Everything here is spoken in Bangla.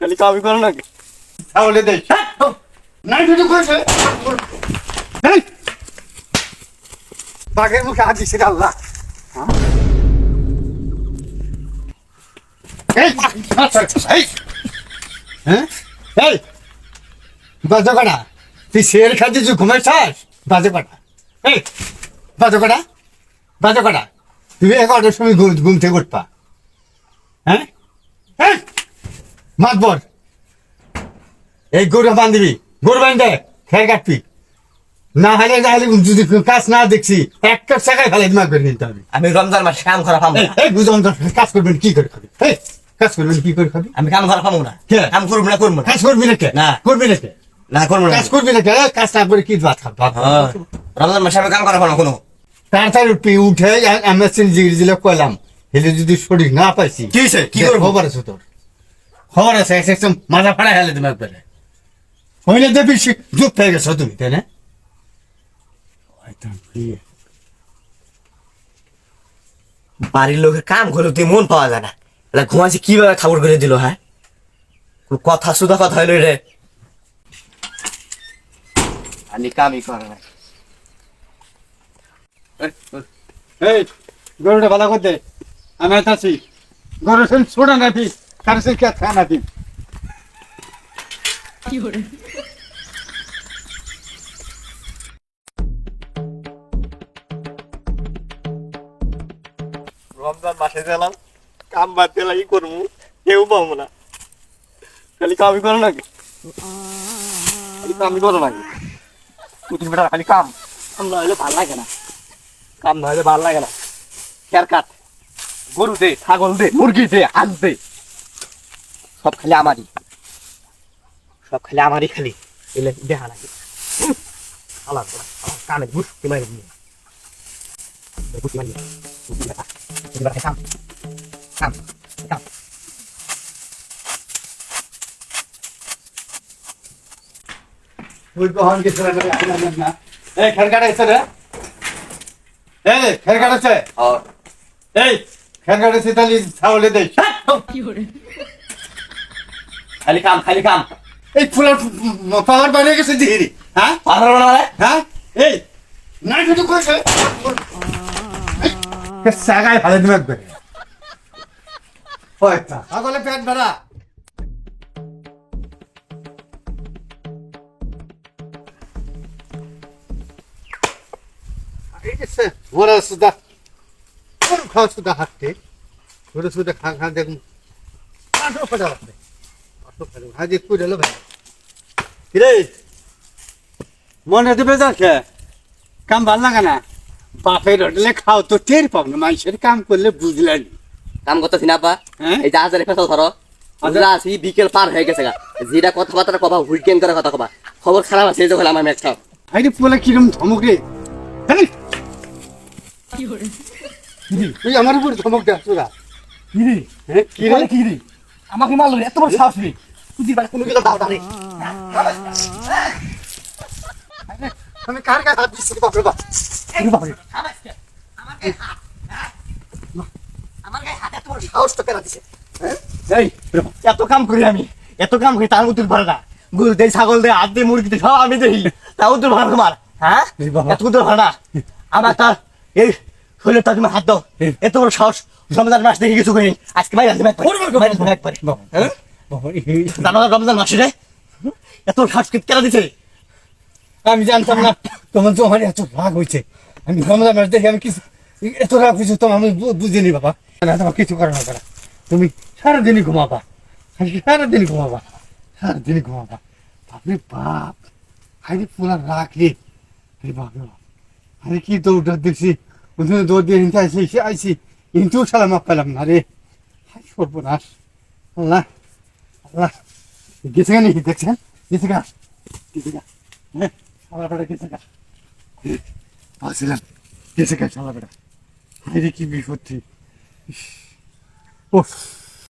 খালি কামি করো নাকি তাহলে দেখ নাই দুটো কইছে এই বাঘের মুখে হাত দিছে আল্লাহ এই এই হ্যাঁ এই বাজে কটা তুই শের খাচ্ছিস ঘুমাইছাস বাজে কটা এই বাজে কটা বাজে কটা তুমি 11টার সময় ঘুম থেকে উঠবা হ্যাঁ এই মাতবর এই গরু বান্ধিবি গরু বান্ধে খেয়ে কাটবি না হলে যদি কাজ না দেখছি একটা টাকায় ফেলে দিমাগ বের নিতে হবে আমি রমজান মাসে কাম করা পাবো না এই বুঝলাম কাজ করবেন কি করে খাবি এই কাজ করবেন কি করে খাবি আমি কাম করা পাবো না কাম করবো না করবো না কাজ করবি না কে না করবি না কে না করবো না কাজ করবি না কে কাজ না করে কি ভাত খাবি রমজান মাসে আমি কাম করা পাবো না কোনো তাড়াতাড়ি উঠবি উঠে এমএসসি জিলে কইলাম হেলে যদি শরীর না পাইছি কি হয়েছে কি করবো খবর আছে তোর খবর আছে একদম মাথা ফাড়া হেলে দিমাগ বেড়ে হইলে দেখবি যুগ পেয়ে গেছো তুমি তাই না বাড়ির লোকের কাম করে তুই মন পাওয়া যায় না এটা ঘুমাইছে কিভাবে ঠাকুর করে দিল হ্যাঁ কথা সুদা কথা হইল রে আমি কামই করে না এই গরুটা ভালো করতে আমি আছি গরু ছোড়া নাবি কার সে কে খা নাবি রমজান মাসে গেলাম কাম বাদ দিয়ে লাগি করবো কেউ পাবো না খালি কামই করো নাকি খালি কামই করো নাকি পুতুল বেটা খালি কাম কাম না হলে ভাল লাগে না কাম না হলে ভাল লাগে না খেয়ার কাট গরু দে ছাগল দে মুরগি দে হাঁস দে সব খালি আমারই সব খালি আমারই খালি এলে দেখা নাকি আলাদা কামে বুঝতে মারি বুঝতে মারি কাম কাম কাম ওই কখন কিছু না এই খের কাটাইছে রে এই খের কাটাইছে এই খের কাটাইছে তাহলে ছাগলে দেই খালি কাম খালি কাম এই ফুলের পাওয়ার বাইরে গেছে দিহিরি হ্যাঁ পাথর বানালে হ্যাঁ এই নাই কিছু কইছে সাগায় ভালো দিমাগ বের হয়তা ছাগলে পেট ভরা ওরা সুদা ওর খাওয়া সুদা হাঁটতে ওরা সুদা খা খা দেখুন আটশো ফাটা লাগবে হাজি কুড়ে এলো ভাই কিরে মনে দেবে যাচ্ছে কাম ভাল লাগে না বাপের হোটেলে খাও তো টের পাব না মানুষের কাম করলে বুঝলেন কাম করতেছি না আপা হ্যাঁ? এই জাহাজের ফেসল ধরো আমরা আছি বিকেল পার হয়ে গেছে গা যেটা কথাবার্তা কবা উইকেন্ড করে কথা কবা খবর খারাপ আছে এই যে হলো আমার ম্যাচ খাও ভাইরে পোলা কিরম ধমক রে তুই আমার উপর ধমক দে তোরা কিরে হ্যাঁ কি রে কিরে আমাকে মারলো এত বড় সাহস রে তুই বাড়ি কোনো কিছু দাও দাঁড়ে আমি কার গায়ে হাত দিচ্ছি বাপরে বাপ বাপরে আমার গায়ে হাতে এত বড় সাহস তো কেন দিছে এই এত কাম করি আমি এত কাম করি তার মতো পারে না গরু দেই ছাগল দেই হাত দিয়ে মুরগি দেই সব আমি দেই তাও তো ভালো তোমার হ্যাঁ এত তো ভালো না আমার তার এই শরীরে তার তুমি হাত দাও এত বড় সাহস রমজান মাস দেখে কিছু করিনি আজকে বাইরে আসবে একবারে জানো রমজান মাসে রে এত সাহস কেন দিছে আমি জানতাম না তোমার তো আমার এত রাগ হয়েছে আমি রমজান মাস দেখে আমি কিছু এত রাগ হয়েছে তোমার আমি বুঝিনি বাবা না তোমার কিছু করে না করা তুমি সারাদিনই ঘুমাবা সারাদিনই ঘুমাবা সারাদিনই ঘুমাবা বাপরে বাপ হাইরে পুরা রাগ রে বাপ রে বাপ আরে কি দৌড় দেখছি ওখানে দৌড় দিয়ে হিংসা আইসি কিন্তু সালাম পেলাম না রে হাই সর্বনাশ আল্লাহ আল্লাহ গেছে গা নাকি দেখছেন গেছে গা হ্যাঁ সালা বেটা গেছে গা ভাবছিলাম গেছে গা সালা বেটা হাইরে কি বিপত্তি ও